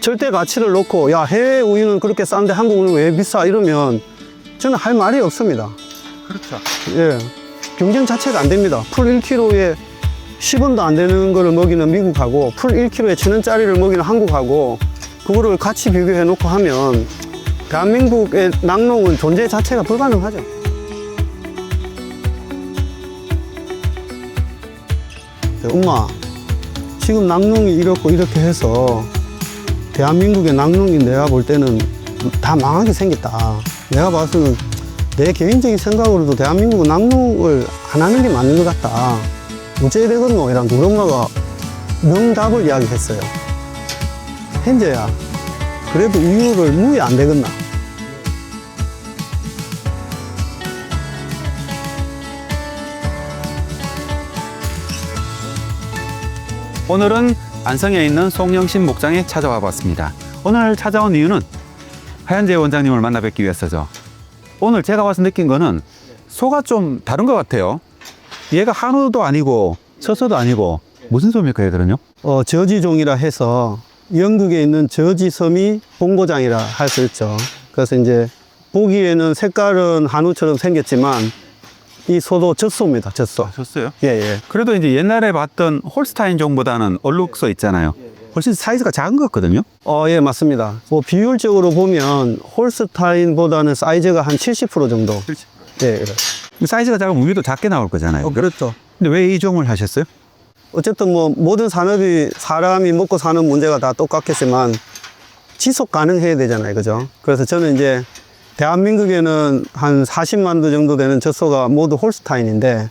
절대 가치를 놓고 야 해외 우유는 그렇게 싼데 한국 우유는 왜 비싸 이러면 저는 할 말이 없습니다. 그렇죠. 예, 경쟁 자체가 안 됩니다. 풀 1kg에 10원도 안 되는 거를 먹이는 미국하고 풀 1kg에 1,000원짜리를 먹이는 한국하고 그거를 같이 비교해 놓고 하면 대한민국의 낙농은 존재 자체가 불가능하죠. 엄마, 지금 낙농이 이렇고 이렇게 해서 대한민국의 낙농이 내가 볼 때는 다 망하게 생겼다. 내가 봐서는 내 개인적인 생각으로도 대한민국은 낙농을 안 하는 게 맞는 것 같다. 어째 되겠노? 이랑 우리 엄마가 명답을 이야기했어요. 현재야, 그래도 우유를 무에 안 되겠나? 오늘은 안성에 있는 송영신 목장에 찾아와 봤습니다. 오늘 찾아온 이유는 하현재 원장님을 만나 뵙기 위해서죠. 오늘 제가 와서 느낀 거는 소가 좀 다른 것 같아요. 얘가 한우도 아니고 젖소도 아니고 무슨 소입니까 얘들은요? 저지종이라 해서 영국에 있는 저지 섬이 본고장이라 할 수 있죠. 그래서 이제 보기에는 색깔은 한우처럼 생겼지만 이 소도 젖소입니다. 젖소. 젖소요? 예, 예. 그래도 이제 옛날에 봤던 홀스타인 종보다는 얼룩소 있잖아요. 훨씬 사이즈가 작은 것 같거든요. 예, 맞습니다. 뭐 비율적으로 보면 홀스타인보다는 사이즈가 한 70% 정도. 그렇지. 예, 예. 사이즈가 작으면 우유도 작게 나올 거잖아요. 그렇죠. 근데 왜 이 종을 하셨어요? 어쨌든 뭐 모든 산업이 사람이 먹고 사는 문제가 다 똑같겠지만 지속 가능해야 되잖아요. 그죠? 그래서 저는 이제 대한민국에는 한 40만 두 정도 되는 젖소가 모두 홀스타인인데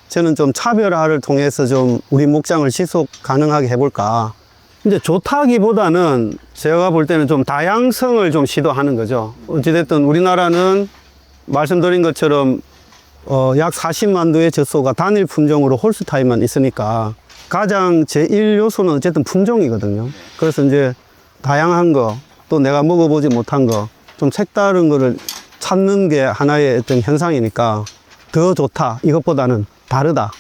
저는 좀 차별화를 통해서 좀 우리 목장을 지속 가능하게 해볼까. 이제 좋다기보다는 제가 볼 때는 좀 다양성을 좀 시도하는 거죠. 어찌됐든 우리나라는 말씀드린 것처럼 약 40만 두의 젖소가 단일 품종으로 홀스타인만 있으니까 가장 제1 요소는 어쨌든 품종이거든요. 그래서 이제 다양한 거, 또 내가 먹어보지 못한 거, 좀 색다른 거를 찾는 게 하나의 어떤 현상이니까 더 좋다, 이것보다는 다르다.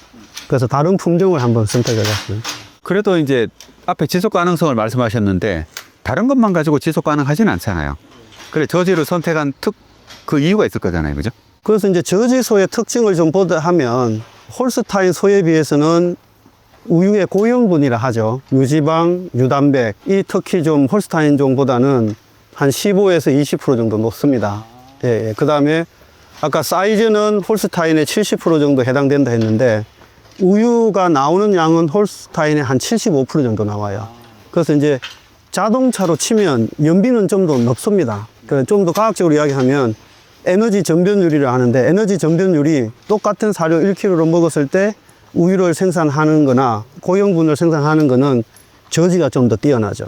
그래서 다른 품종을 한번 선택해봤습니다. 그래도 이제 앞에 지속 가능성을 말씀하셨는데 다른 것만 가지고 지속 가능하지는 않잖아요. 그래 저지를 선택한 그 이유가 있을 거잖아요. 그죠? 그래서 이제 저지소의 특징을 좀 보다 하면 홀스타인 소에 비해서는 우유의 고형분이라 하죠. 유지방, 유단백, 이 특히 좀 홀스타인 종보다는 한 15에서 20% 정도 높습니다. 예, 예. 그 다음에 아까 사이즈는 홀스타인의 70% 정도 해당된다 했는데 우유가 나오는 양은 홀스타인의 한 75% 정도 나와요. 그래서 이제 자동차로 치면 연비는 좀 더 높습니다. 좀 더 과학적으로 이야기하면 에너지 전변율이라 하는데 에너지 전변율이 똑같은 사료 1kg를 먹었을 때 우유를 생산하는 거나 고형분을 생산하는 거는 저지가 좀 더 뛰어나죠.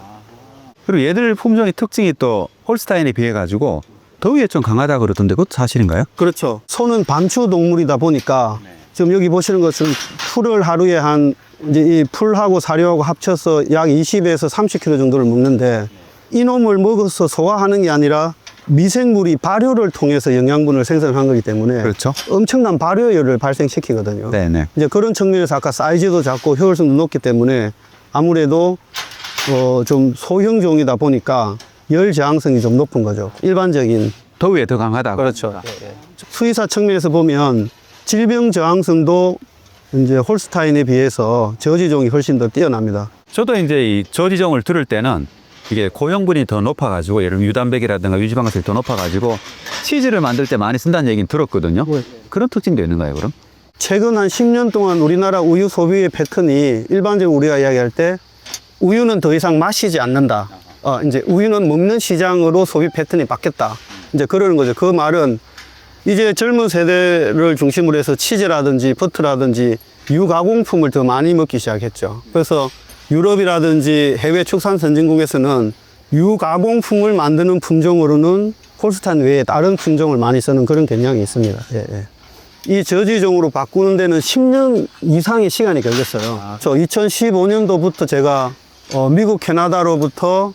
그리고 얘들 품종의 특징이 또 홀스타인에 비해 가지고 더위에 좀 강하다 그러던데 그것도 사실인가요? 그렇죠. 소는 반추 동물이다 보니까 지금 여기 보시는 것은 풀을 하루에 한 이제 이 풀하고 사료하고 합쳐서 약 20에서 30kg 정도를 먹는데 이놈을 먹어서 소화하는 게 아니라 미생물이 발효를 통해서 영양분을 생산한 거기 때문에 그렇죠. 엄청난 발효열을 발생시키거든요. 네네. 이제 그런 측면에서 아까 사이즈도 작고 효율성도 높기 때문에 아무래도 좀 소형종이다 보니까 열 저항성이 좀 높은 거죠. 일반적인 더위에 더 강하다. 그렇죠. 수의사 측면에서 보면 질병 저항성도 이제 홀스타인에 비해서 저지종이 훨씬 더 뛰어납니다. 저도 이제 이 저지종을 들을 때는 이게 고형분이 더 높아가지고 예를 들면 유단백이라든가 유지방산이 더 높아가지고 치즈를 만들 때 많이 쓴다는 얘기는 들었거든요. 그런 특징도 있는가요, 그럼? 최근 한 10년 동안 우리나라 우유 소비의 패턴이 일반적으로 우리가 이야기할 때 우유는 더 이상 마시지 않는다. 이제 우유는 먹는 시장으로 소비 패턴이 바뀌었다. 이제 그러는 거죠. 그 말은 이제 젊은 세대를 중심으로 해서 치즈라든지 버터라든지 유가공품을 더 많이 먹기 시작했죠. 그래서 유럽이라든지 해외 축산 선진국에서는 유가공품을 만드는 품종으로는 홀스타인 외에 다른 품종을 많이 쓰는 그런 경향이 있습니다. 예, 예. 이 저지종으로 바꾸는 데는 10년 이상의 시간이 걸렸어요. 저 2015년도부터 제가 미국 캐나다로부터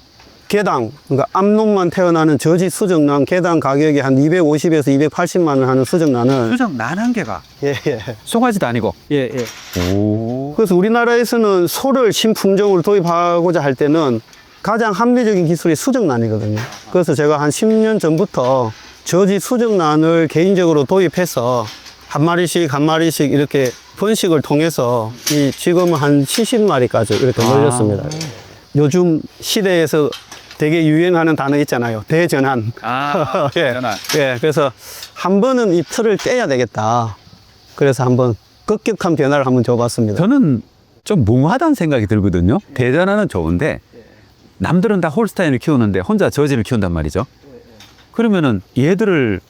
개당, 그러니까 암놈만 태어나는 저지 수정란 개당 가격이 한 250에서 280만 원 하는 수정란을 수정란 한 개가 예, 예. 송아지도 아니고. 예, 예. 오. 그래서 우리나라에서는 소를 신품종으로 도입하고자 할 때는 가장 합리적인 기술이 수정란이거든요. 그래서 제가 한 10년 전부터 저지 수정란을 개인적으로 도입해서 한 마리씩 이렇게 번식을 통해서 지금은 한 70마리까지 이렇게 늘렸습니다. 요즘 시대에서 되게 유행하는 단어 있잖아요. 대전환. 예. 예. 그래서 한 번은 이 틀을 떼야 되겠다. 그래서 한번 급격한 변화를 한번 줘봤습니다. 저는 좀 뭉하다는 생각이 들거든요. 대전환은 좋은데 남들은 다 홀스타인을 키우는데 혼자 저지를 키운단 말이죠. 그러면은 얘들을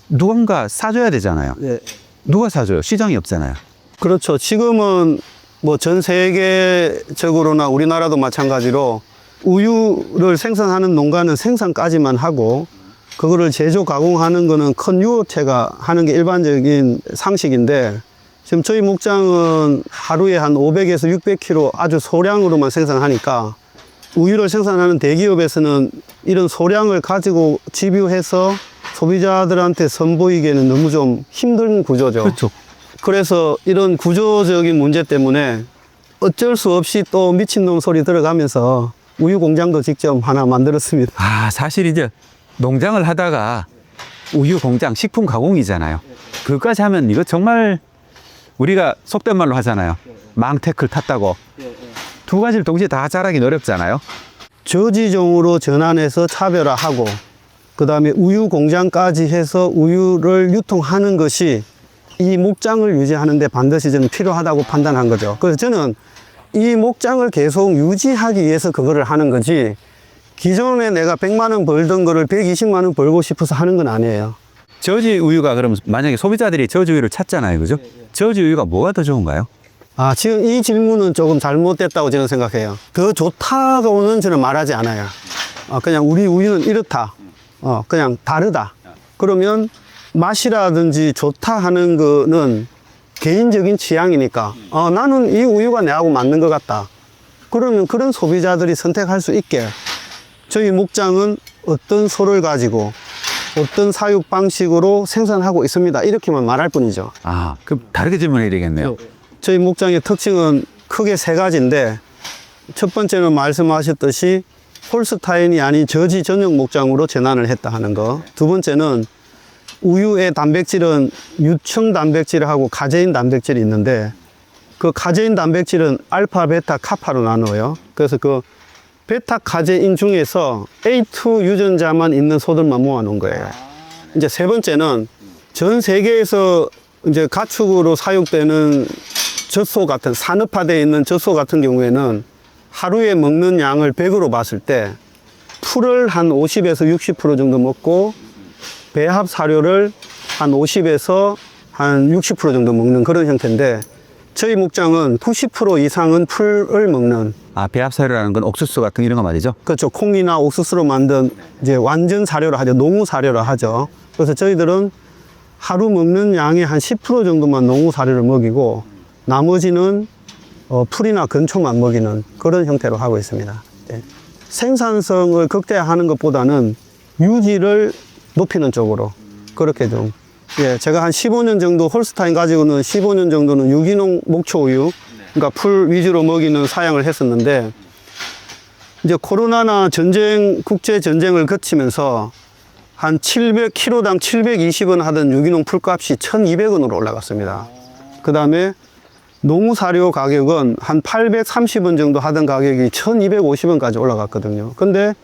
누군가 사줘야 되잖아요. 예. 누가 사줘요? 시장이 없잖아요. 그렇죠. 지금은 뭐 전 세계적으로나 우리나라도 마찬가지로 우유를 생산하는 농가는 생산까지만 하고 그거를 제조 가공하는 거는 큰 유업체가 하는 게 일반적인 상식인데 지금 저희 목장은 하루에 한 500에서 600kg 아주 소량으로만 생산하니까 우유를 생산하는 대기업에서는 이런 소량을 가지고 집유해서 소비자들한테 선보이기에는 너무 좀 힘든 구조죠. 그렇죠. 그래서 이런 구조적인 문제 때문에 어쩔 수 없이 또 미친놈 소리 들어가면서 우유 공장도 직접 하나 만들었습니다. 사실 이제 농장을 하다가 우유 공장, 식품 가공이잖아요. 그것까지 하면 이거 정말 우리가 속된 말로 하잖아요. 망태클 탔다고. 두 가지를 동시에 다 잘하기는 어렵잖아요. 저지종으로 전환해서 차별화하고 그 다음에 우유 공장까지 해서 우유를 유통하는 것이 이 목장을 유지하는 데 반드시 저는 필요하다고 판단한 거죠. 그래서 저는 이 목장을 계속 유지하기 위해서 그거를 하는 거지 기존에 내가 100만 원 벌던 거를 120만 원 벌고 싶어서 하는 건 아니에요. 저지 우유가 그럼 만약에 소비자들이 저지 우유를 찾잖아요. 그죠? 저지 우유가 뭐가 더 좋은가요? 지금 이 질문은 조금 잘못됐다고 저는 생각해요. 더 좋다고는 저는 말하지 않아요. 그냥 우리 우유는 이렇다. 그냥 다르다. 그러면 맛이라든지 좋다 하는 거는 개인적인 취향이니까 나는 이 우유가 내하고 맞는 것 같다. 그러면 그런 소비자들이 선택할 수 있게 저희 목장은 어떤 소를 가지고 어떤 사육 방식으로 생산하고 있습니다. 이렇게만 말할 뿐이죠. 그럼 다르게 질문해야 되겠네요. 저희 목장의 특징은 크게 세 가지인데 첫 번째는 말씀하셨듯이 홀스타인이 아닌 저지 전용 목장으로 전환을 했다 하는 거. 두 번째는 우유의 단백질은 유청 단백질하고 카제인 단백질이 있는데 그 카제인 단백질은 알파, 베타, 카파로 나누어요. 그래서 그 베타 카제인 중에서 A2 유전자만 있는 소들만 모아놓은 거예요. 이제 세 번째는 전 세계에서 이제 가축으로 사육되는 젖소 같은 산업화되어 있는 젖소 같은 경우에는 하루에 먹는 양을 100으로 봤을 때 풀을 한 50에서 60% 정도 먹고 배합 사료를 한 50에서 한 60% 정도 먹는 그런 형태인데 저희 목장은 90% 이상은 풀을 먹는 배합 사료라는 건 옥수수 같은 이런 거 말이죠? 그렇죠. 콩이나 옥수수로 만든 이제 완전 사료라 하죠. 농우 사료라 하죠. 그래서 저희들은 하루 먹는 양의 한 10% 정도만 농우 사료를 먹이고 나머지는 풀이나 건초만 먹이는 그런 형태로 하고 있습니다. 네. 생산성을 극대화하는 것보다는 유지를 높이는 쪽으로 그렇게 좀 제가 한 15년 정도 홀스타인 가지고는 15년 정도는 유기농 목초 우유 그러니까 풀 위주로 먹이는 사양을 했었는데 이제 코로나나 국제 전쟁을 거치면서 한 700kg당 720원 하던 유기농 풀값이 1,200원으로 올라갔습니다. 그 다음에 농우 사료 가격은 한 830원 정도 하던 가격이 1,250원까지 올라갔거든요. 근데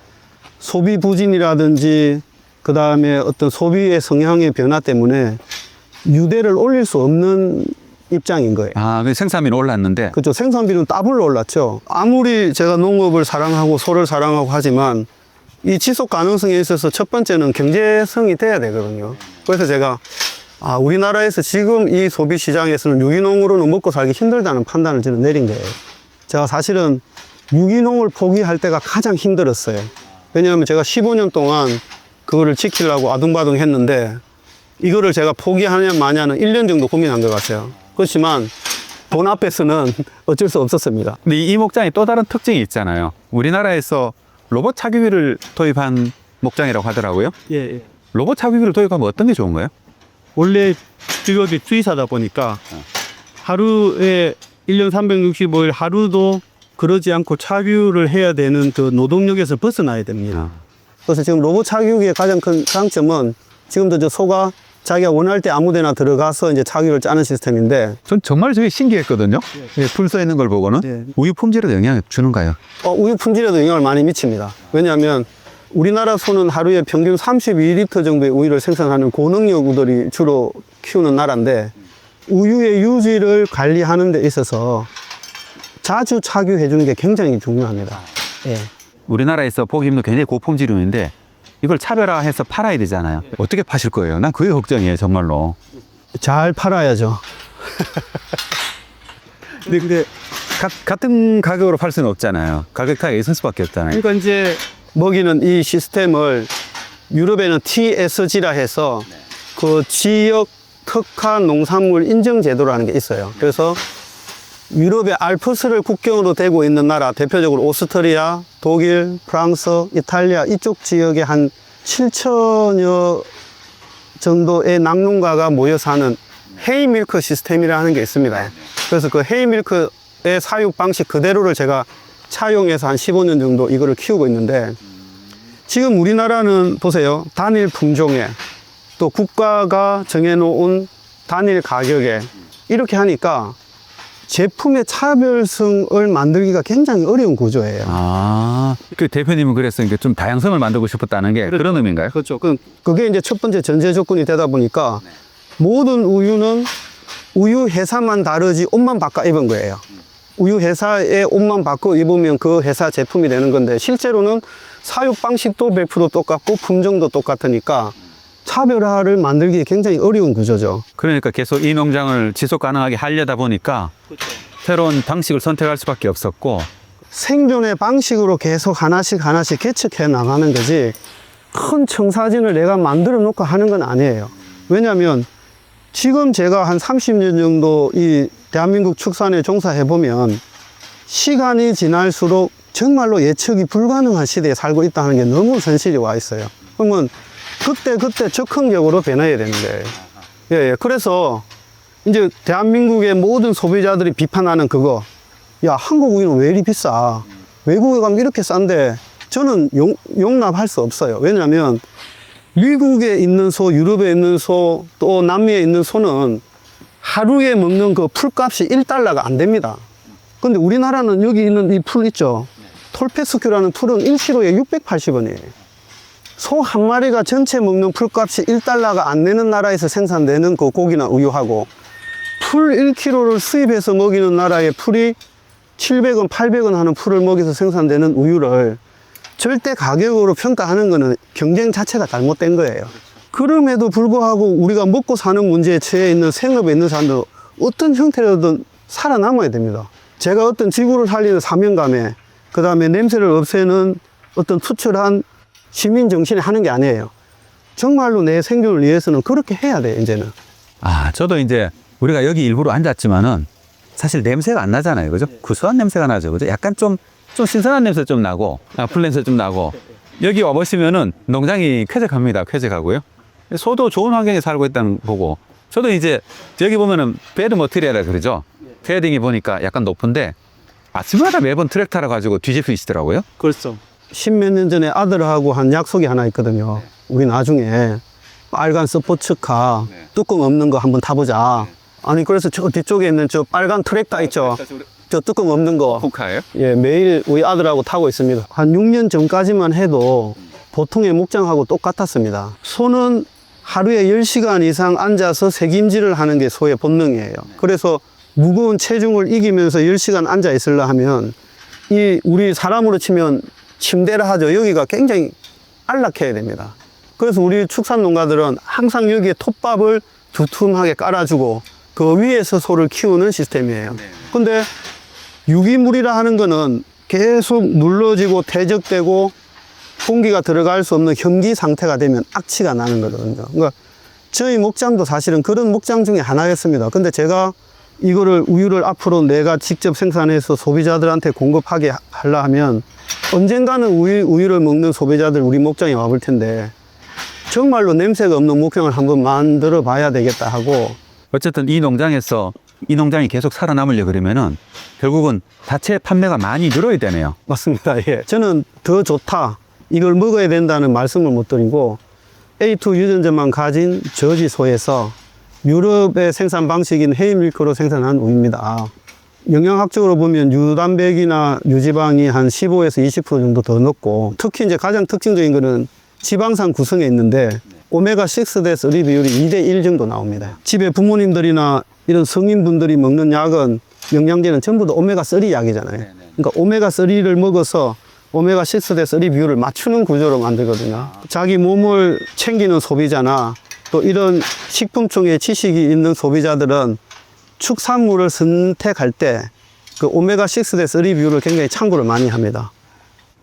소비 부진이라든지 그 다음에 어떤 소비의 성향의 변화 때문에 유대를 올릴 수 없는 입장인 거예요. 그 생산비는 올랐는데. 그렇죠. 생산비는 더블로 올랐죠. 아무리 제가 농업을 사랑하고 소를 사랑하고 하지만 이 지속 가능성에 있어서 첫 번째는 경제성이 돼야 되거든요. 그래서 제가 우리나라에서 지금 이 소비 시장에서는 유기농으로는 먹고 살기 힘들다는 판단을 저는 내린 거예요. 제가 사실은 유기농을 포기할 때가 가장 힘들었어요. 왜냐하면 제가 15년 동안 그거를 지키려고 아둥바둥 했는데 이거를 제가 포기하냐 마냐는 1년 정도 고민한 것 같아요. 그렇지만 돈 앞에서는 어쩔 수 없었습니다. 근데 이 목장이 또 다른 특징이 있잖아요. 우리나라에서 로봇 차규기를 도입한 목장이라고 하더라고요. 예. 로봇 차규기를 도입하면 어떤 게 좋은 거예요? 원래 직업이 수의사다 보니까 하루에 1년 365일 하루도 그러지 않고 착유를 해야 되는 그 노동력에서 벗어나야 됩니다. 그래서 지금 로봇 착유기의 가장 큰 장점은 지금도 저 소가 자기가 원할 때 아무데나 들어가서 이제 착유를 짜는 시스템인데 전 정말 저게 신기했거든요. 예, 풀 써 있는 걸 보고는 네. 우유 품질에도 영향을 주는가요? 우유 품질에도 영향을 많이 미칩니다. 왜냐하면 우리나라 소는 하루에 평균 32리터 정도의 우유를 생산하는 고능력 우들이 주로 키우는 나라인데 우유의 유지를 관리하는 데 있어서 자주 착유해 주는 게 굉장히 중요합니다. 예. 우리나라에서 보기 힘든 굉장히 고품질 우유인데 이걸 차별화해서 팔아야 되잖아요. 어떻게 파실 거예요? 난 그게 걱정이에요, 정말로. 잘 팔아야죠. 근데 같은 가격으로 팔 수는 없잖아요. 가격 차이가 있을 수밖에 없잖아요. 그러니까 이제 먹이는 이 시스템을 유럽에는 TSG라 해서 그 지역 특화 농산물 인증 제도라는 게 있어요. 그래서 유럽의 알프스를 국경으로 대고 있는 나라, 대표적으로 오스트리아, 독일, 프랑스, 이탈리아 이쪽 지역에 한 7천여 정도의 낙농가가 모여 사는 헤이밀크 시스템이라는 게 있습니다. 그래서 그 헤이밀크의 사육 방식 그대로를 제가 차용해서 한 15년 정도 이거를 키우고 있는데 지금 우리나라는 보세요. 단일 품종에 또 국가가 정해놓은 단일 가격에 이렇게 하니까 제품의 차별성을 만들기가 굉장히 어려운 구조예요. 그 대표님은 그랬으니까 좀 다양성을 만들고 싶었다는 게 그런 의미인가요? 그렇죠. 그게 이제 첫 번째 전제 조건이 되다 보니까 모든 우유는 우유 회사만 다르지 옷만 바꿔 입은 거예요. 우유 회사의 옷만 바꿔 입으면 그 회사 제품이 되는 건데 실제로는 사육 방식도 100% 똑같고 품종도 똑같으니까 차별화를 만들기 굉장히 어려운 구조죠. 그러니까 계속 이 농장을 지속 가능하게 하려다 보니까 새로운 방식을 선택할 수밖에 없었고 생존의 방식으로 계속 하나씩 개척해 나가는 거지 큰 청사진을 내가 만들어 놓고 하는 건 아니에요. 왜냐하면 지금 제가 한 30년 정도 이 대한민국 축산에 종사해 보면 시간이 지날수록 정말로 예측이 불가능한 시대에 살고 있다는 게 너무 현실이 와 있어요. 그러면 그때 적극적으로 변해야 되는데 예. 그래서 이제 대한민국의 모든 소비자들이 비판하는 그거 야 한국 우유는 왜 이리 비싸 외국에 가면 이렇게 싼데 저는 용납할 수 없어요. 왜냐하면 미국에 있는 소, 유럽에 있는 소, 또 남미에 있는 소는 하루에 먹는 그 풀값이 1달러가 안 됩니다. 근데 우리나라는 여기 있는 이 풀 있죠. 톨페스큐라는 풀은 1kg에 680원이에요. 소 한 마리가 전체 먹는 풀값이 1달러가 안 내는 나라에서 생산되는 그 고기나 우유하고 풀 1kg를 수입해서 먹이는 나라의 풀이 700원, 800원 하는 풀을 먹여서 생산되는 우유를 절대 가격으로 평가하는 것은 경쟁 자체가 잘못된 거예요. 그럼에도 불구하고 우리가 먹고 사는 문제에 처해 있는 생업에 있는 사람들 어떤 형태로든 살아남아야 됩니다. 제가 어떤 지구를 살리는 사명감에 그 다음에 냄새를 없애는 어떤 투철한 시민 정신에 하는 게 아니에요. 정말로 내 생존을 위해서는 그렇게 해야 돼요, 이제는. 저도 이제 우리가 여기 일부러 앉았지만은 사실 냄새가 안 나잖아요. 그죠? 구수한 냄새가 나죠. 그죠? 약간 좀 신선한 냄새 좀 나고, 풀 냄새 좀 나고. 여기 와보시면은 농장이 쾌적합니다. 쾌적하고요. 소도 좋은 환경에 살고 있다는 거고. 저도 이제 여기 보면은 베드 머티리얼이라 그러죠. 패딩이 보니까 약간 높은데 아침마다 매번 트랙 타러 가지고 뒤집히시더라고요. 그렇죠. 10몇 년 전에 아들하고 한 약속이 하나 있거든요. 우리 나중에 빨간 스포츠카 뚜껑 없는 거 한번 타보자. 아니 그래서 저 뒤쪽에 있는 저 빨간 트랙터 있죠. 저 뚜껑 없는 거. 포카예요? 예, 매일 우리 아들하고 타고 있습니다. 한 6년 전까지만 해도 보통의 목장하고 똑같았습니다. 소는 하루에 10시간 이상 앉아서 새김질을 하는 게 소의 본능이에요. 그래서 무거운 체중을 이기면서 10시간 앉아 있으려 하면 이 우리 사람으로 치면 침대라 하죠. 여기가 굉장히 안락해야 됩니다. 그래서 우리 축산 농가들은 항상 여기에 톱밥을 두툼하게 깔아주고 그 위에서 소를 키우는 시스템이에요. 근데 유기물이라 하는 거는 계속 눌러지고 퇴적되고 공기가 들어갈 수 없는 현기 상태가 되면 악취가 나는 거거든요. 그러니까 저희 목장도 사실은 그런 목장 중에 하나였습니다. 근데 제가 이거를 우유를 앞으로 내가 직접 생산해서 소비자들한테 공급하게 하려 하면 언젠가는 우유를 먹는 소비자들 우리 목장에 와볼 텐데 정말로 냄새가 없는 목장을 한번 만들어 봐야 되겠다 하고 어쨌든 이 농장에서 이 농장이 계속 살아남으려 그러면은 결국은 자체 판매가 많이 늘어야 되네요. 맞습니다. 예. 저는 더 좋다, 이걸 먹어야 된다는 말씀을 못 드리고 A2 유전자만 가진 저지소에서 유럽의 생산 방식인 헤이밀크로 생산한 우유입니다. 영양학적으로 보면 유단백이나 유지방이 한 15에서 20% 정도 더 넣고, 특히 이제 가장 특징적인 거는 지방산 구성에 있는데 오메가6 대 3 비율이 2대1 정도 나옵니다. 집에 부모님들이나 이런 성인분들이 먹는 약은 영양제는 전부 다 오메가3 약이잖아요. 그러니까 오메가3를 먹어서 오메가6 대 3 비율을 맞추는 구조로 만들거든요. 자기 몸을 챙기는 소비자나 또 이런 식품청의 지식이 있는 소비자들은 축산물을 선택할 때 그 오메가6 대 3 비율을 굉장히 참고를 많이 합니다.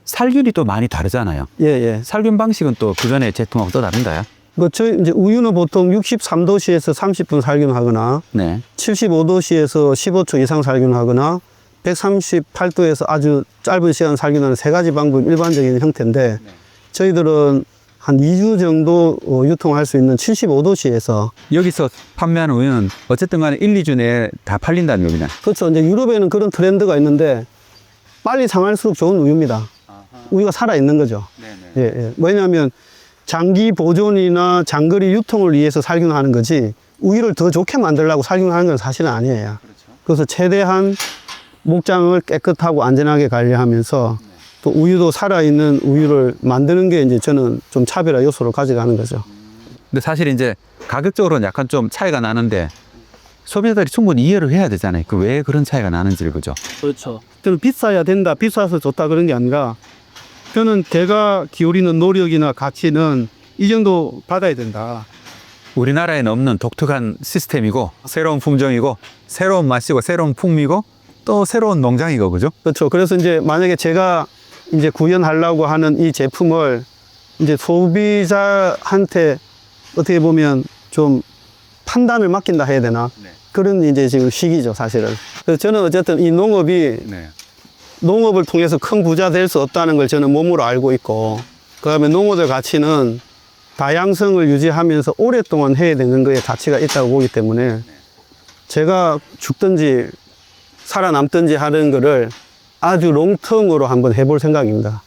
살균이 또 많이 다르잖아요. 예, 예. 살균 방식은 또 그전에 제품하고 또 다른가요? 저희 이제 우유는 보통 63도씨에서 30분 살균하거나 네. 75도씨에서 15초 이상 살균하거나 138도에서 아주 짧은 시간 살균하는 세 가지 방법이 일반적인 형태인데 저희들은 한 2주 정도 유통할 수 있는 75도씨에서 여기서 판매하는 우유는 어쨌든 간에 1, 2주 내에 다 팔린다는 겁니다. 그렇죠. 이제 유럽에는 그런 트렌드가 있는데 빨리 상할수록 좋은 우유입니다. 우유가 살아있는 거죠. 예, 예. 왜냐하면 장기 보존이나 장거리 유통을 위해서 살균하는 거지 우유를 더 좋게 만들려고 살균하는 건 사실은 아니에요. 그래서 최대한 목장을 깨끗하고 안전하게 관리하면서 또 우유도 살아있는 우유를 만드는 게 이제 저는 좀 차별화 요소로 가져가는 거죠. 근데 사실 이제 가격적으로는 약간 좀 차이가 나는데 소비자들이 충분히 이해를 해야 되잖아요. 그 왜 그런 차이가 나는지를, 그죠? 그렇죠. 저는 비싸야 된다, 비싸서 좋다 그런 게 아니라 저는 제가 기울이는 노력이나 가치는 이 정도 받아야 된다. 우리나라에는 없는 독특한 시스템이고 새로운 품종이고 새로운 맛이고 새로운 풍미고 또 새로운 농장이고, 그죠? 그렇죠. 그래서 이제 만약에 제가 이제 구현하려고 하는 이 제품을 이제 소비자한테 어떻게 보면 좀 판단을 맡긴다 해야 되나? 그런 이제 지금 시기죠, 사실은. 그래서 저는 어쨌든 이 농업이 농업을 통해서 큰 부자 될 수 없다는 걸 저는 몸으로 알고 있고, 그 다음에 농업의 가치는 다양성을 유지하면서 오랫동안 해야 되는 거에 가치가 있다고 보기 때문에 제가 죽든지 살아남든지 하는 거를 아주 롱텀으로 한번 해볼 생각입니다.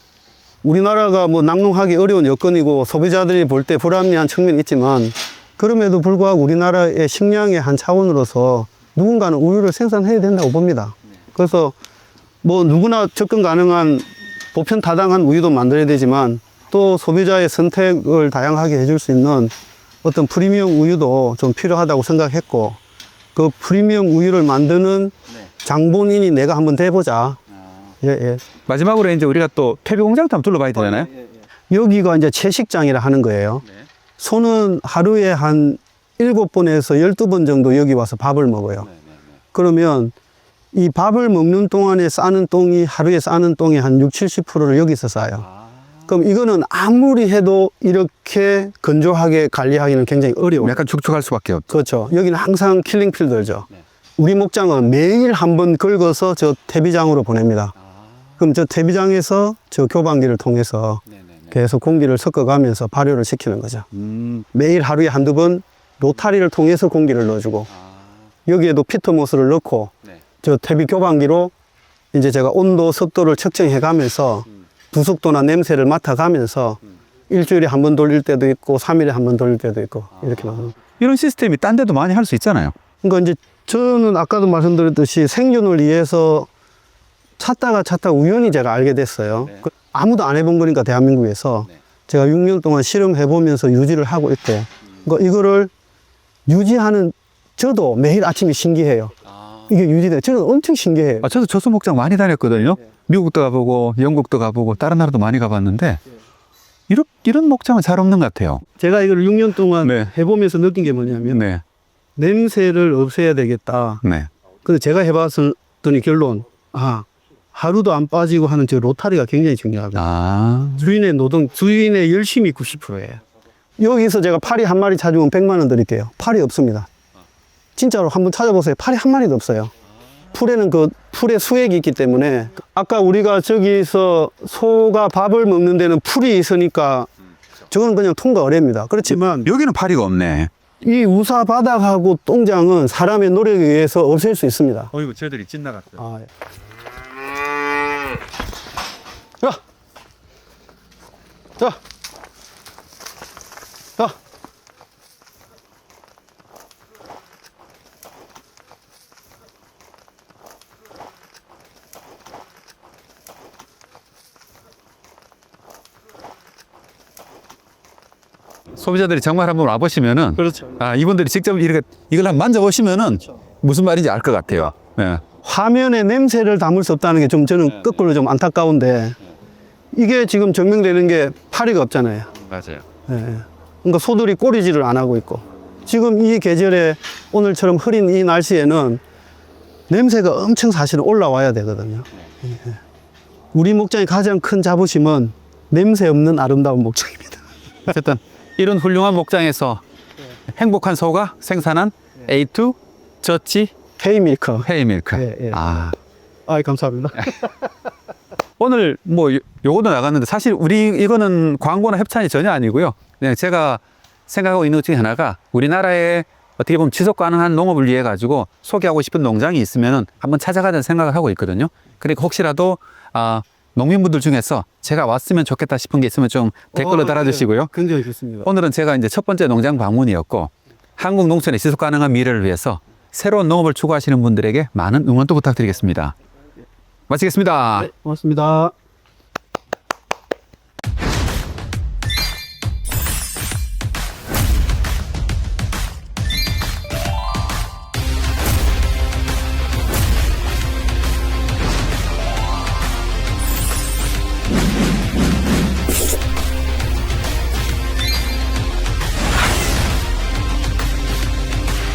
우리나라가 뭐 낙농하기 어려운 여건이고 소비자들이 볼 때 불합리한 측면이 있지만 그럼에도 불구하고 우리나라의 식량의 한 차원으로서 누군가는 우유를 생산해야 된다고 봅니다. 그래서 뭐 누구나 접근 가능한 보편타당한 우유도 만들어야 되지만 또 소비자의 선택을 다양하게 해줄 수 있는 어떤 프리미엄 우유도 좀 필요하다고 생각했고, 그 프리미엄 우유를 만드는 장본인이 내가 한번 돼보자. 예, 예. 마지막으로 이제 우리가 또 퇴비 공장도 한번 둘러봐야 되잖아요. 여기가 이제 채식장이라 하는 거예요. 소는 하루에 한 7번에서 12번 정도 여기 와서 밥을 먹어요. 그러면 이 밥을 먹는 동안에 싸는 똥이 하루에 싸는 똥의 한 60, 70%를 여기서 싸요. 그럼 이거는 아무리 해도 이렇게 건조하게 관리하기는 굉장히 어려워요. 약간 축축할 수밖에 없죠. 그렇죠. 여기는 항상 킬링필드죠. 우리 목장은 매일 한 번 긁어서 저 퇴비장으로 보냅니다. 그럼 저 퇴비장에서 저 교반기를 통해서 계속 공기를 섞어가면서 발효를 시키는 거죠. 매일 하루에 한두 번 로타리를 통해서 공기를 넣어주고 여기에도 피터모스를 넣고 저 퇴비 교반기로 이제 제가 온도, 습도를 측정해 가면서 부속도나 냄새를 맡아가면서 일주일에 한 번 돌릴 때도 있고 3일에 한 번 돌릴 때도 있고 이렇게 나옵니다. 이런 시스템이 딴 데도 많이 할 수 있잖아요. 그러니까 이제 저는 아까도 말씀드렸듯이 생존을 위해서 찾다가 우연히 제가 알게 됐어요. 아무도 안 해본 거니까 대한민국에서 제가 6년 동안 실험해보면서 유지를 하고 있고, 그러니까 이거를 유지하는 저도 매일 아침에 신기해요. 이게 유지돼. 저는 엄청 신기해요. 저도 저수 목장 많이 다녔거든요. 미국도 가보고 영국도 가보고 다른 나라도 많이 가봤는데 이런 목장은 잘 없는 것 같아요. 제가 이걸 6년 동안 네. 해보면서 느낀 게 뭐냐면 냄새를 없애야 되겠다. 근데 제가 해봤더니 결론, 하루도 안 빠지고 하는 저 로타리가 굉장히 중요하다. 주인의 노동, 주인의 열심이 90%예요. 여기서 제가 파리 한 마리 찾으면 100만 원 드릴게요. 파리 없습니다. 진짜로 한번 찾아보세요. 파리 한 마리도 없어요. 풀에는 그 풀의 수액이 있기 때문에, 아까 우리가 저기서 소가 밥을 먹는 데는 풀이 있으니까 저거는 그냥 통과 어뢰입니다. 그렇지만 여기는 파리가 없네. 이 우사 바닥하고 똥장은 사람의 노력에 의해서 없앨 수 있습니다. 어이구, 쟤들이 찐 나갔어요. 아, 예. 자, 자, 자. 소비자들이 정말 한번 와보시면은, 그렇죠. 아, 이분들이 직접 이렇게 이걸 한번 만져보시면은 무슨 말인지 알 것 같아요. 예. 화면에 냄새를 담을 수 없다는 게 좀 저는 거꾸로 좀 안타까운데 이게 지금 증명되는 게 파리가 없잖아요. 맞아요. 예. 그러니까 소들이 꼬리질을 안 하고 있고 지금 이 계절에 오늘처럼 흐린 이 날씨에는 냄새가 엄청 사실은 올라와야 되거든요. 예. 우리 목장의 가장 큰 자부심은 냄새 없는 아름다운 목장입니다. 어쨌든 이런 훌륭한 목장에서 행복한 소가 생산한 A2 저치 K밀크. 헤이밀크. 예, 예. 아, 감사합니다. 오늘 뭐 요거도 나갔는데 사실 우리 이거는 광고나 협찬이 전혀 아니고요. 그냥 제가 생각하고 있는 것 중에 하나가 우리나라에 어떻게 보면 지속 가능한 농업을 위해 가지고 소개하고 싶은 농장이 있으면은 한번 찾아가자는 생각을 하고 있거든요. 그러니까 혹시라도 농민분들 중에서 제가 왔으면 좋겠다 싶은 게 있으면 좀 댓글로 달아주시고요. 굉장히 좋습니다. 오늘은 제가 이제 첫 번째 농장 방문이었고 한국 농촌의 지속 가능한 미래를 위해서 새로운 농업을 추구하시는 분들에게 많은 응원도 부탁드리겠습니다. 마치겠습니다. 네, 고맙습니다.